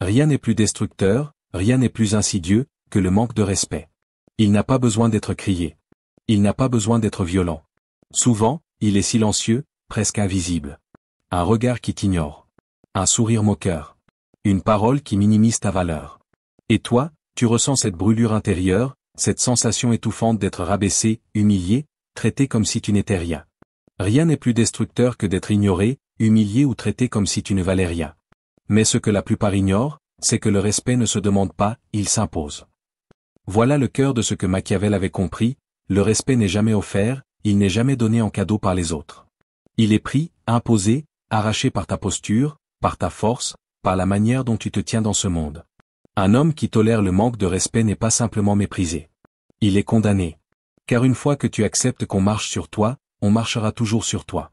Rien n'est plus destructeur, rien n'est plus insidieux, que le manque de respect. Il n'a pas besoin d'être crié. Il n'a pas besoin d'être violent. Souvent, il est silencieux, presque invisible. Un regard qui t'ignore. Un sourire moqueur. Une parole qui minimise ta valeur. Et toi, tu ressens cette brûlure intérieure, cette sensation étouffante d'être rabaissé, humilié, traité comme si tu n'étais rien. Rien n'est plus destructeur que d'être ignoré, humilié ou traité comme si tu ne valais rien. Mais ce que la plupart ignorent, c'est que le respect ne se demande pas, il s'impose. Voilà le cœur de ce que Machiavel avait compris, le respect n'est jamais offert, il n'est jamais donné en cadeau par les autres. Il est pris, imposé, arraché par ta posture, par ta force, par la manière dont tu te tiens dans ce monde. Un homme qui tolère le manque de respect n'est pas simplement méprisé. Il est condamné. Car une fois que tu acceptes qu'on marche sur toi, on marchera toujours sur toi.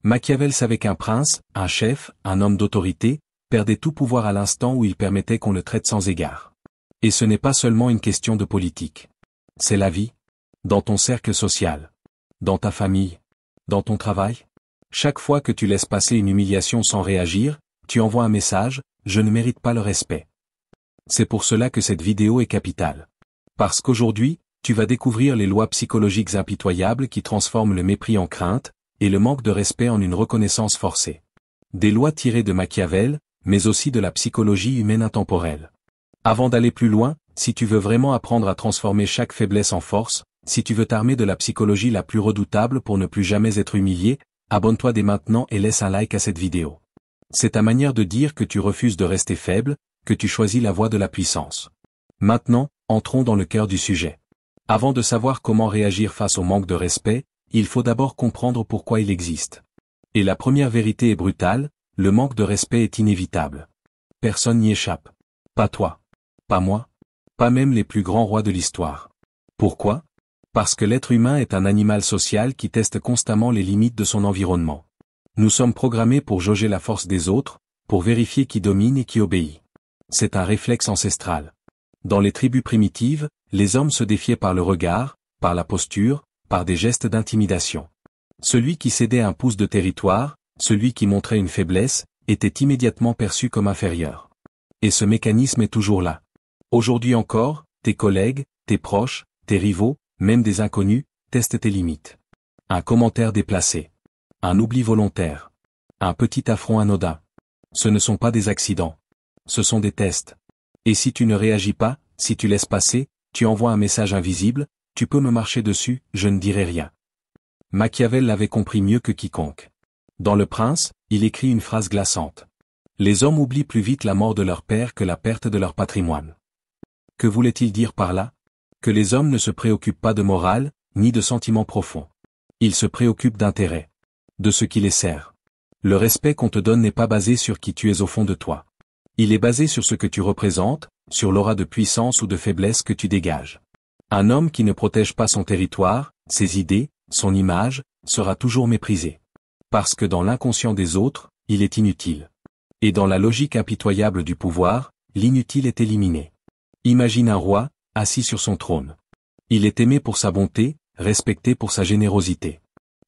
Machiavel savait qu'un prince, un chef, un homme d'autorité, perdait tout pouvoir à l'instant où il permettait qu'on le traite sans égard. Et ce n'est pas seulement une question de politique. C'est la vie. Dans ton cercle social. Dans ta famille. Dans ton travail. Chaque fois que tu laisses passer une humiliation sans réagir, tu envoies un message, je ne mérite pas le respect. C'est pour cela que cette vidéo est capitale. Parce qu'aujourd'hui, tu vas découvrir les lois psychologiques impitoyables qui transforment le mépris en crainte, et le manque de respect en une reconnaissance forcée. Des lois tirées de Machiavel, mais aussi de la psychologie humaine intemporelle. Avant d'aller plus loin, si tu veux vraiment apprendre à transformer chaque faiblesse en force, si tu veux t'armer de la psychologie la plus redoutable pour ne plus jamais être humilié, abonne-toi dès maintenant et laisse un like à cette vidéo. C'est ta manière de dire que tu refuses de rester faible, que tu choisis la voie de la puissance. Maintenant, entrons dans le cœur du sujet. Avant de savoir comment réagir face au manque de respect, il faut d'abord comprendre pourquoi il existe. Et la première vérité est brutale, le manque de respect est inévitable. Personne n'y échappe. Pas toi. Pas moi. Pas même les plus grands rois de l'histoire. Pourquoi ? Parce que l'être humain est un animal social qui teste constamment les limites de son environnement. Nous sommes programmés pour jauger la force des autres, pour vérifier qui domine et qui obéit. C'est un réflexe ancestral. Dans les tribus primitives, les hommes se défiaient par le regard, par la posture, par des gestes d'intimidation. Celui qui cédait un pouce de territoire, celui qui montrait une faiblesse, était immédiatement perçu comme inférieur. Et ce mécanisme est toujours là. Aujourd'hui encore, tes collègues, tes proches, tes rivaux, même des inconnus, testent tes limites. Un commentaire déplacé. Un oubli volontaire. Un petit affront anodin. Ce ne sont pas des accidents. Ce sont des tests. Et si tu ne réagis pas, si tu laisses passer, tu envoies un message invisible, tu peux me marcher dessus, je ne dirai rien. Machiavel l'avait compris mieux que quiconque. Dans Le Prince, il écrit une phrase glaçante. Les hommes oublient plus vite la mort de leur père que la perte de leur patrimoine. Que voulait-il dire par là ? Que les hommes ne se préoccupent pas de morale, ni de sentiments profonds. Ils se préoccupent d'intérêt. De ce qui les sert. Le respect qu'on te donne n'est pas basé sur qui tu es au fond de toi. Il est basé sur ce que tu représentes, sur l'aura de puissance ou de faiblesse que tu dégages. Un homme qui ne protège pas son territoire, ses idées, son image, sera toujours méprisé. Parce que dans l'inconscient des autres, il est inutile. Et dans la logique impitoyable du pouvoir, l'inutile est éliminé. Imagine un roi, assis sur son trône. Il est aimé pour sa bonté, respecté pour sa générosité.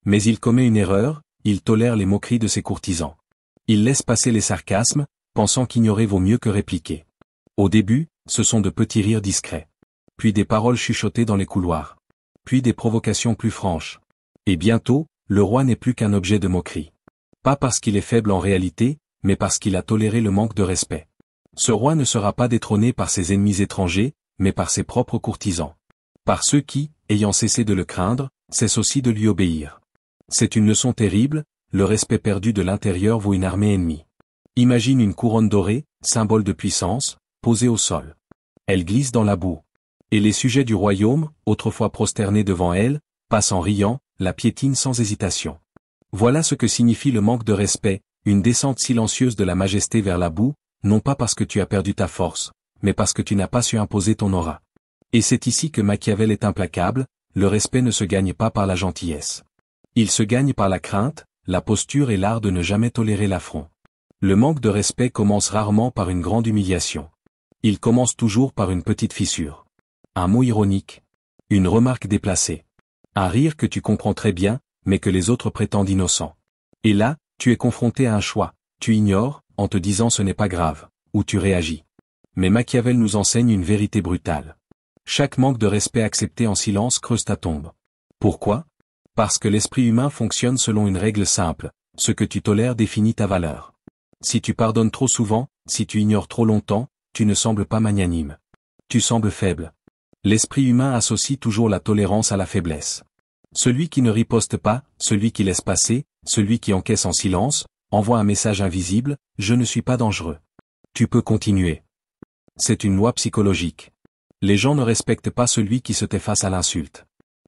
Mais il commet une erreur, il tolère les moqueries de ses courtisans. Il laisse passer les sarcasmes, pensant qu'ignorer vaut mieux que répliquer. Au début, ce sont de petits rires discrets. Puis des paroles chuchotées dans les couloirs. Puis des provocations plus franches. Et bientôt, le roi n'est plus qu'un objet de moquerie. Pas parce qu'il est faible en réalité, mais parce qu'il a toléré le manque de respect. Ce roi ne sera pas détrôné par ses ennemis étrangers, mais par ses propres courtisans. Par ceux qui, ayant cessé de le craindre, cessent aussi de lui obéir. C'est une leçon terrible, le respect perdu de l'intérieur vaut une armée ennemie. Imagine une couronne dorée, symbole de puissance, posée au sol. Elle glisse dans la boue. Et les sujets du royaume, autrefois prosternés devant elle, passent en riant, la piétinent sans hésitation. Voilà ce que signifie le manque de respect, une descente silencieuse de la majesté vers la boue, non pas parce que tu as perdu ta force, mais parce que tu n'as pas su imposer ton aura. Et c'est ici que Machiavel est implacable, le respect ne se gagne pas par la gentillesse. Il se gagne par la crainte, la posture et l'art de ne jamais tolérer l'affront. Le manque de respect commence rarement par une grande humiliation. Il commence toujours par une petite fissure. Un mot ironique. Une remarque déplacée. Un rire que tu comprends très bien, mais que les autres prétendent innocent. Et là, tu es confronté à un choix. Tu ignores, en te disant ce n'est pas grave. ou tu réagis. Mais Machiavel nous enseigne une vérité brutale. Chaque manque de respect accepté en silence creuse ta tombe. Pourquoi? Parce que l'esprit humain fonctionne selon une règle simple, ce que tu tolères définit ta valeur. Si tu pardonnes trop souvent, si tu ignores trop longtemps, tu ne sembles pas magnanime. Tu sembles faible. L'esprit humain associe toujours la tolérance à la faiblesse. Celui qui ne riposte pas, celui qui laisse passer, celui qui encaisse en silence, envoie un message invisible, je ne suis pas dangereux. Tu peux continuer. C'est une loi psychologique. Les gens ne respectent pas celui qui se tait face à l'insulte.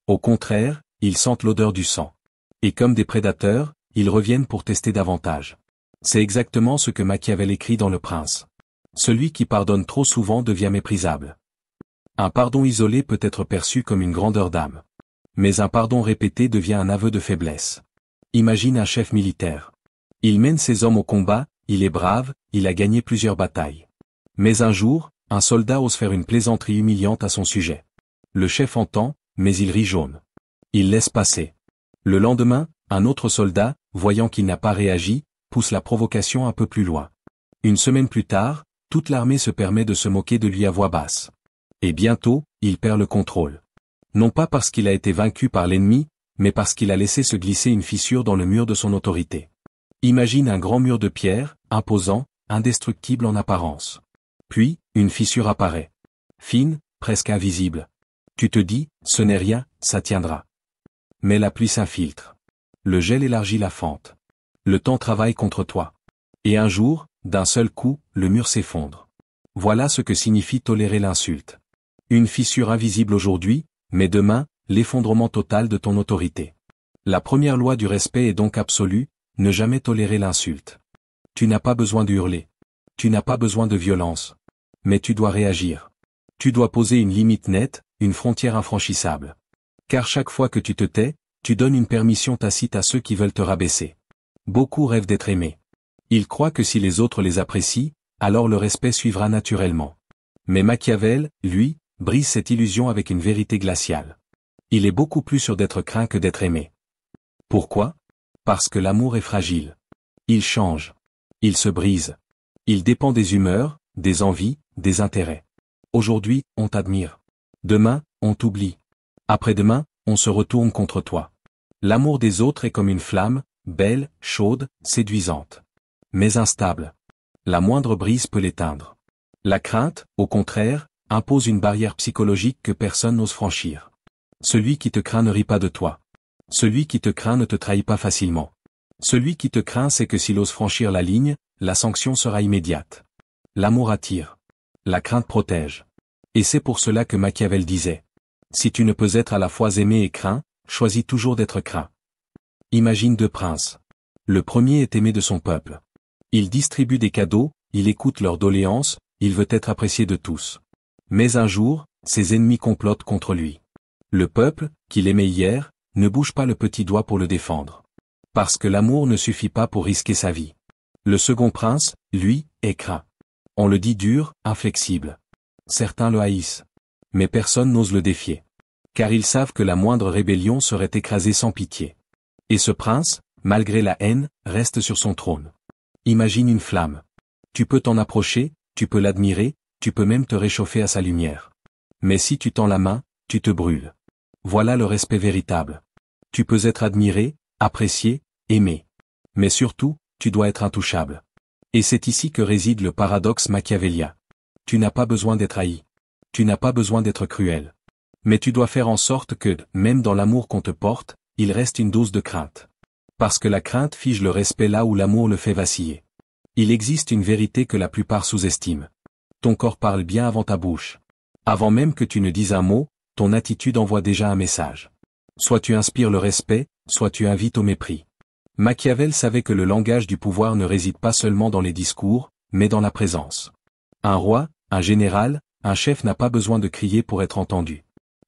Au contraire, ils sentent l'odeur du sang. Et comme des prédateurs, ils reviennent pour tester davantage. C'est exactement ce que Machiavel écrit dans Le Prince. Celui qui pardonne trop souvent devient méprisable. Un pardon isolé peut être perçu comme une grandeur d'âme. Mais un pardon répété devient un aveu de faiblesse. Imagine un chef militaire. Il mène ses hommes au combat, il est brave, il a gagné plusieurs batailles. Mais un jour, un soldat ose faire une plaisanterie humiliante à son sujet. Le chef entend, mais il rit jaune. Il laisse passer. Le lendemain, un autre soldat, voyant qu'il n'a pas réagi, pousse la provocation un peu plus loin. Une semaine plus tard, toute l'armée se permet de se moquer de lui à voix basse. Et bientôt, il perd le contrôle. Non pas parce qu'il a été vaincu par l'ennemi, mais parce qu'il a laissé se glisser une fissure dans le mur de son autorité. Imagine un grand mur de pierre, imposant, indestructible en apparence. Puis, une fissure apparaît. Fine, presque invisible. Tu te dis, ce n'est rien, ça tiendra. Mais la pluie s'infiltre. Le gel élargit la fente. Le temps travaille contre toi. Et un jour, d'un seul coup, le mur s'effondre. Voilà ce que signifie tolérer l'insulte. Une fissure invisible aujourd'hui, mais demain, l'effondrement total de ton autorité. La première loi du respect est donc absolue, ne jamais tolérer l'insulte. Tu n'as pas besoin de hurler. Tu n'as pas besoin de violence. Mais tu dois réagir. Tu dois poser une limite nette, une frontière infranchissable. Car chaque fois que tu te tais, tu donnes une permission tacite à ceux qui veulent te rabaisser. Beaucoup rêvent d'être aimés. Ils croient que si les autres les apprécient, alors le respect suivra naturellement. Mais Machiavel, lui, brise cette illusion avec une vérité glaciale. Il est beaucoup plus sûr d'être craint que d'être aimé. Pourquoi? Parce que l'amour est fragile. Il change. Il se brise. Il dépend des humeurs, des envies, des intérêts. Aujourd'hui, on t'admire. Demain, on t'oublie. Après-demain, on se retourne contre toi. L'amour des autres est comme une flamme, belle, chaude, séduisante. Mais instable. La moindre brise peut l'éteindre. La crainte, au contraire, impose une barrière psychologique que personne n'ose franchir. Celui qui te craint ne rit pas de toi. Celui qui te craint ne te trahit pas facilement. Celui qui te craint sait que s'il ose franchir la ligne, la sanction sera immédiate. L'amour attire. La crainte protège. Et c'est pour cela que Machiavel disait: si tu ne peux être à la fois aimé et craint, choisis toujours d'être craint. Imagine deux princes. Le premier est aimé de son peuple. Il distribue des cadeaux, il écoute leurs doléances, il veut être apprécié de tous. Mais un jour, ses ennemis complotent contre lui. Le peuple, qu'il aimait hier, ne bouge pas le petit doigt pour le défendre. Parce que l'amour ne suffit pas pour risquer sa vie. Le second prince, lui, est craint. On le dit dur, inflexible. Certains le haïssent. Mais personne n'ose le défier. Car ils savent que la moindre rébellion serait écrasée sans pitié. Et ce prince, malgré la haine, reste sur son trône. Imagine une flamme. Tu peux t'en approcher, tu peux l'admirer, tu peux même te réchauffer à sa lumière. Mais si tu tends la main, tu te brûles. Voilà le respect véritable. Tu peux être admiré, apprécié, aimé. Mais surtout, tu dois être intouchable. Et c'est ici que réside le paradoxe machiavélien. Tu n'as pas besoin d'être haï. Tu n'as pas besoin d'être cruel. Mais tu dois faire en sorte que, même dans l'amour qu'on te porte, il reste une dose de crainte. Parce que la crainte fige le respect là où l'amour le fait vaciller. Il existe une vérité que la plupart sous-estiment. Ton corps parle bien avant ta bouche. Avant même que tu ne dises un mot, ton attitude envoie déjà un message. Soit tu inspires le respect, soit tu invites au mépris. Machiavel savait que le langage du pouvoir ne réside pas seulement dans les discours, mais dans la présence. Un roi, un général, un chef n'a pas besoin de crier pour être entendu.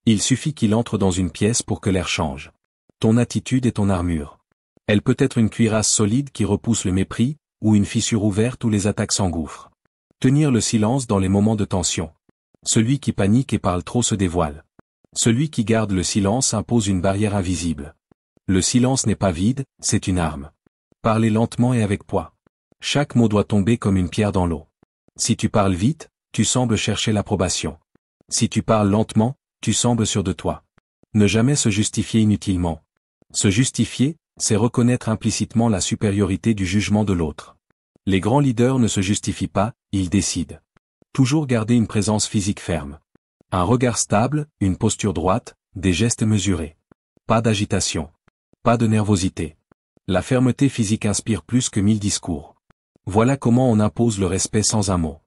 Il suffit qu'il entre dans une pièce pour que l'air change. Ton attitude est ton armure. Elle peut être une cuirasse solide qui repousse le mépris, ou une fissure ouverte où les attaques s'engouffrent. Tenir le silence dans les moments de tension. Celui qui panique et parle trop se dévoile. Celui qui garde le silence impose une barrière invisible. Le silence n'est pas vide, c'est une arme. Parlez lentement et avec poids. Chaque mot doit tomber comme une pierre dans l'eau. Si tu parles vite, tu sembles chercher l'approbation. Si tu parles lentement, tu sembles sûr de toi. Ne jamais se justifier inutilement. Se justifier, c'est reconnaître implicitement la supériorité du jugement de l'autre. Les grands leaders ne se justifient pas, ils décident. Toujours garder une présence physique ferme. Un regard stable, une posture droite, des gestes mesurés. Pas d'agitation. Pas de nervosité. La fermeté physique inspire plus que 1000 discours. Voilà comment on impose le respect sans un mot.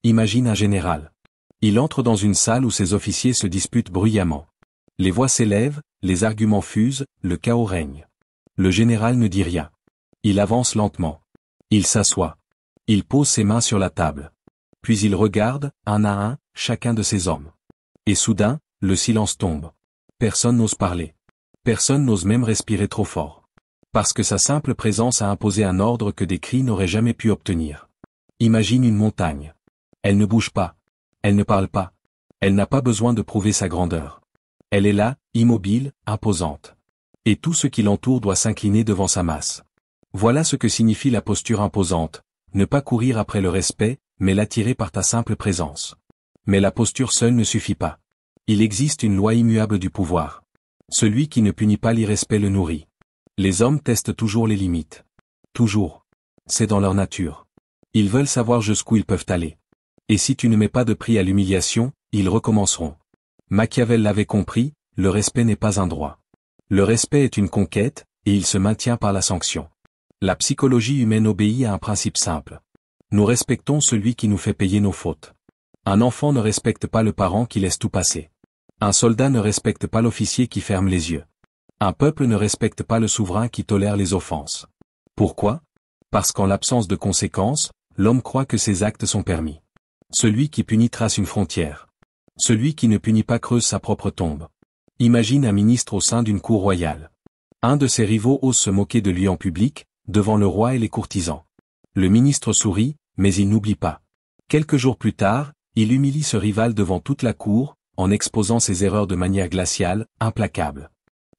Imagine un général. Il entre dans une salle où ses officiers se disputent bruyamment. Les voix s'élèvent, les arguments fusent, le chaos règne. Le général ne dit rien. Il avance lentement. Il s'assoit. Il pose ses mains sur la table. Puis il regarde, un à un, chacun de ses hommes. Et soudain, le silence tombe. Personne n'ose parler. Personne n'ose même respirer trop fort. Parce que sa simple présence a imposé un ordre que des cris n'auraient jamais pu obtenir. Imagine une montagne. Elle ne bouge pas. Elle ne parle pas. Elle n'a pas besoin de prouver sa grandeur. Elle est là, immobile, imposante. Et tout ce qui l'entoure doit s'incliner devant sa masse. Voilà ce que signifie la posture imposante, ne pas courir après le respect, mais l'attirer par ta simple présence. Mais la posture seule ne suffit pas. Il existe une loi immuable du pouvoir. Celui qui ne punit pas l'irrespect le nourrit. Les hommes testent toujours les limites. Toujours. C'est dans leur nature. Ils veulent savoir jusqu'où ils peuvent aller. Et si tu ne mets pas de prix à l'humiliation, ils recommenceront. Machiavel l'avait compris, le respect n'est pas un droit. Le respect est une conquête, et il se maintient par la sanction. La psychologie humaine obéit à un principe simple. Nous respectons celui qui nous fait payer nos fautes. Un enfant ne respecte pas le parent qui laisse tout passer. Un soldat ne respecte pas l'officier qui ferme les yeux. Un peuple ne respecte pas le souverain qui tolère les offenses. Pourquoi? Parce qu'en l'absence de conséquences, l'homme croit que ses actes sont permis. Celui qui punit trace une frontière. Celui qui ne punit pas creuse sa propre tombe. Imagine un ministre au sein d'une cour royale. Un de ses rivaux ose se moquer de lui en public, devant le roi et les courtisans. Le ministre sourit, mais il n'oublie pas. Quelques jours plus tard, il humilie ce rival devant toute la cour, en exposant ses erreurs de manière glaciale, implacable.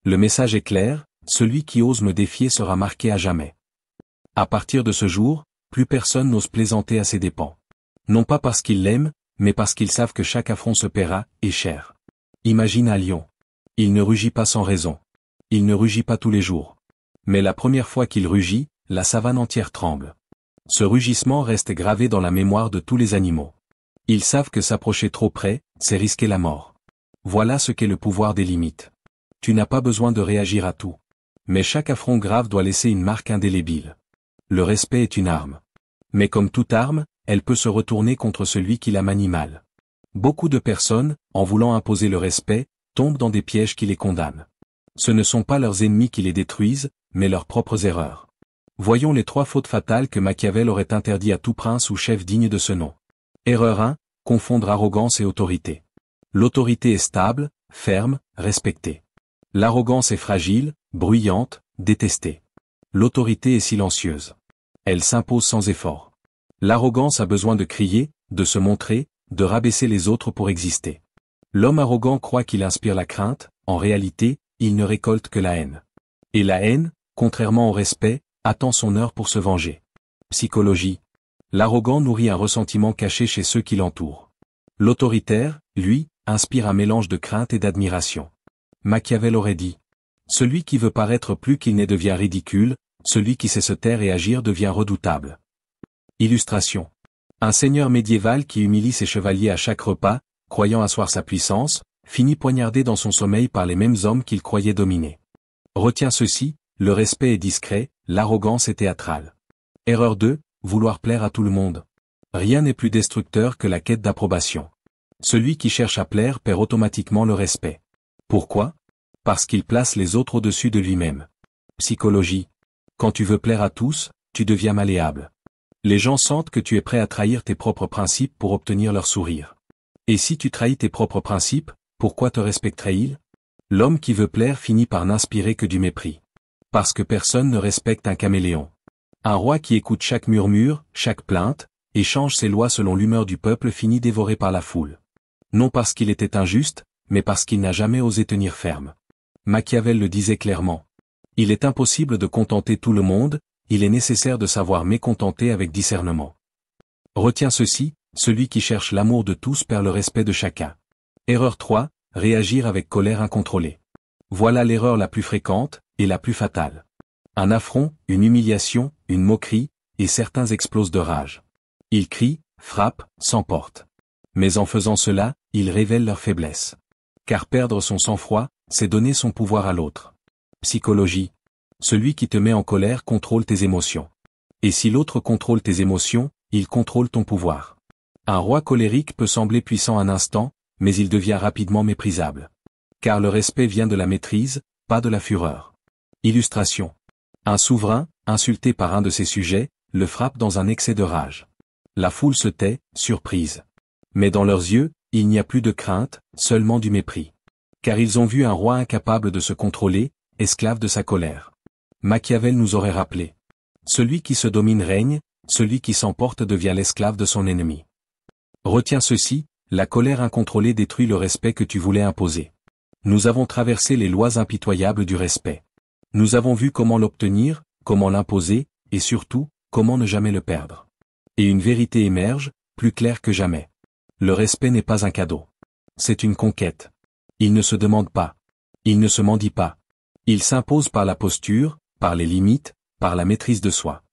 Le message est clair, celui qui ose me défier sera marqué à jamais. À partir de ce jour, plus personne n'ose plaisanter à ses dépens. Non pas parce qu'ils l'aiment, mais parce qu'ils savent que chaque affront se paiera, et cher. Imagine un lion. Il ne rugit pas sans raison. Il ne rugit pas tous les jours. Mais la première fois qu'il rugit, la savane entière tremble. Ce rugissement reste gravé dans la mémoire de tous les animaux. Ils savent que s'approcher trop près, c'est risquer la mort. Voilà ce qu'est le pouvoir des limites. Tu n'as pas besoin de réagir à tout. Mais chaque affront grave doit laisser une marque indélébile. Le respect est une arme. Mais comme toute arme, elle peut se retourner contre celui qui la manie mal. Beaucoup de personnes, en voulant imposer le respect, tombent dans des pièges qui les condamnent. Ce ne sont pas leurs ennemis qui les détruisent, mais leurs propres erreurs. Voyons les 3 fautes fatales que Machiavel aurait interdit à tout prince ou chef digne de ce nom. Erreur 1, confondre arrogance et autorité. L'autorité est stable, ferme, respectée. L'arrogance est fragile, bruyante, détestée. L'autorité est silencieuse. Elle s'impose sans effort. L'arrogance a besoin de crier, de se montrer, de rabaisser les autres pour exister. L'homme arrogant croit qu'il inspire la crainte, en réalité, il ne récolte que la haine. Et la haine, contrairement au respect, attend son heure pour se venger. Psychologie. L'arrogant nourrit un ressentiment caché chez ceux qui l'entourent. L'autoritaire, lui, inspire un mélange de crainte et d'admiration. Machiavel aurait dit: celui qui veut paraître plus qu'il n'est devient ridicule, celui qui sait se taire et agir devient redoutable. Illustration. Un seigneur médiéval qui humilie ses chevaliers à chaque repas, croyant asseoir sa puissance, finit poignardé dans son sommeil par les mêmes hommes qu'il croyait dominer. Retiens ceci, le respect est discret, l'arrogance est théâtrale. Erreur 2, vouloir plaire à tout le monde. Rien n'est plus destructeur que la quête d'approbation. Celui qui cherche à plaire perd automatiquement le respect. Pourquoi? Parce qu'il place les autres au-dessus de lui-même. Psychologie. Quand tu veux plaire à tous, tu deviens malléable. Les gens sentent que tu es prêt à trahir tes propres principes pour obtenir leur sourire. Et si tu trahis tes propres principes, pourquoi te respecteraient-ils? L'homme qui veut plaire finit par n'inspirer que du mépris. Parce que personne ne respecte un caméléon. Un roi qui écoute chaque murmure, chaque plainte, et change ses lois selon l'humeur du peuple finit dévoré par la foule. Non parce qu'il était injuste, mais parce qu'il n'a jamais osé tenir ferme. Machiavel le disait clairement. Il est impossible de contenter tout le monde, il est nécessaire de savoir mécontenter avec discernement. Retiens ceci, Celui qui cherche l'amour de tous perd le respect de chacun. Erreur 3, réagir avec colère incontrôlée. Voilà l'erreur la plus fréquente, et la plus fatale. Un affront, une humiliation, une moquerie, et certains explosent de rage. Ils crient, frappent, s'emportent. Mais en faisant cela, ils révèlent leur faiblesse. Car perdre son sang-froid, c'est donner son pouvoir à l'autre. Psychologie. Celui qui te met en colère contrôle tes émotions. Et si l'autre contrôle tes émotions, il contrôle ton pouvoir. Un roi colérique peut sembler puissant un instant, mais il devient rapidement méprisable. Car le respect vient de la maîtrise, pas de la fureur. Illustration. Un souverain, insulté par un de ses sujets, le frappe dans un excès de rage. La foule se tait, surprise. Mais dans leurs yeux, il n'y a plus de crainte, seulement du mépris. Car ils ont vu un roi incapable de se contrôler, esclave de sa colère. Machiavel nous aurait rappelé. Celui qui se domine règne, celui qui s'emporte devient l'esclave de son ennemi. Retiens ceci, la colère incontrôlée détruit le respect que tu voulais imposer. Nous avons traversé les lois impitoyables du respect. Nous avons vu comment l'obtenir, comment l'imposer, et surtout, comment ne jamais le perdre. Et une vérité émerge, plus claire que jamais. Le respect n'est pas un cadeau. C'est une conquête. Il ne se demande pas. Il ne se mendie pas. Il s'impose par la posture, par les limites, par la maîtrise de soi.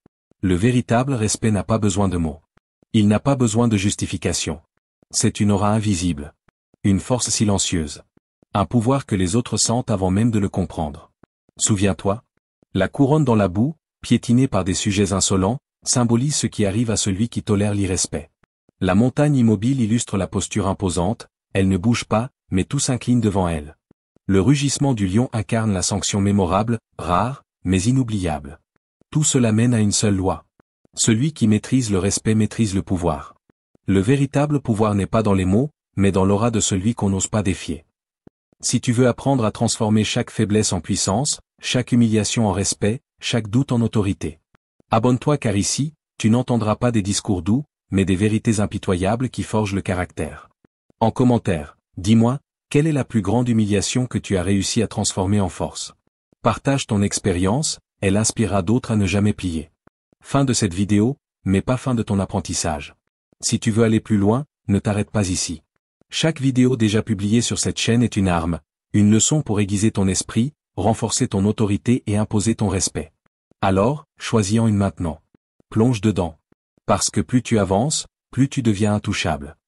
Le véritable respect n'a pas besoin de mots. Il n'a pas besoin de justification. C'est une aura invisible. Une force silencieuse. Un pouvoir que les autres sentent avant même de le comprendre. Souviens-toi. La couronne dans la boue, piétinée par des sujets insolents, symbolise ce qui arrive à celui qui tolère l'irrespect. La montagne immobile illustre la posture imposante, elle ne bouge pas, mais tout s'incline devant elle. Le rugissement du lion incarne la sanction mémorable, rare, mais inoubliable. Tout cela mène à une seule loi. Celui qui maîtrise le respect maîtrise le pouvoir. Le véritable pouvoir n'est pas dans les mots, mais dans l'aura de celui qu'on n'ose pas défier. Si tu veux apprendre à transformer chaque faiblesse en puissance, chaque humiliation en respect, chaque doute en autorité. Abonne-toi car ici, tu n'entendras pas des discours doux, mais des vérités impitoyables qui forgent le caractère. En commentaire, dis-moi, quelle est la plus grande humiliation que tu as réussi à transformer en force? Partage ton expérience, elle inspirera d'autres à ne jamais plier. Fin de cette vidéo, mais pas fin de ton apprentissage. Si tu veux aller plus loin, ne t'arrête pas ici. Chaque vidéo déjà publiée sur cette chaîne est une arme, une leçon pour aiguiser ton esprit, renforcer ton autorité et imposer ton respect. Alors, choisis-en une maintenant. Plonge dedans. Parce que plus tu avances, plus tu deviens intouchable.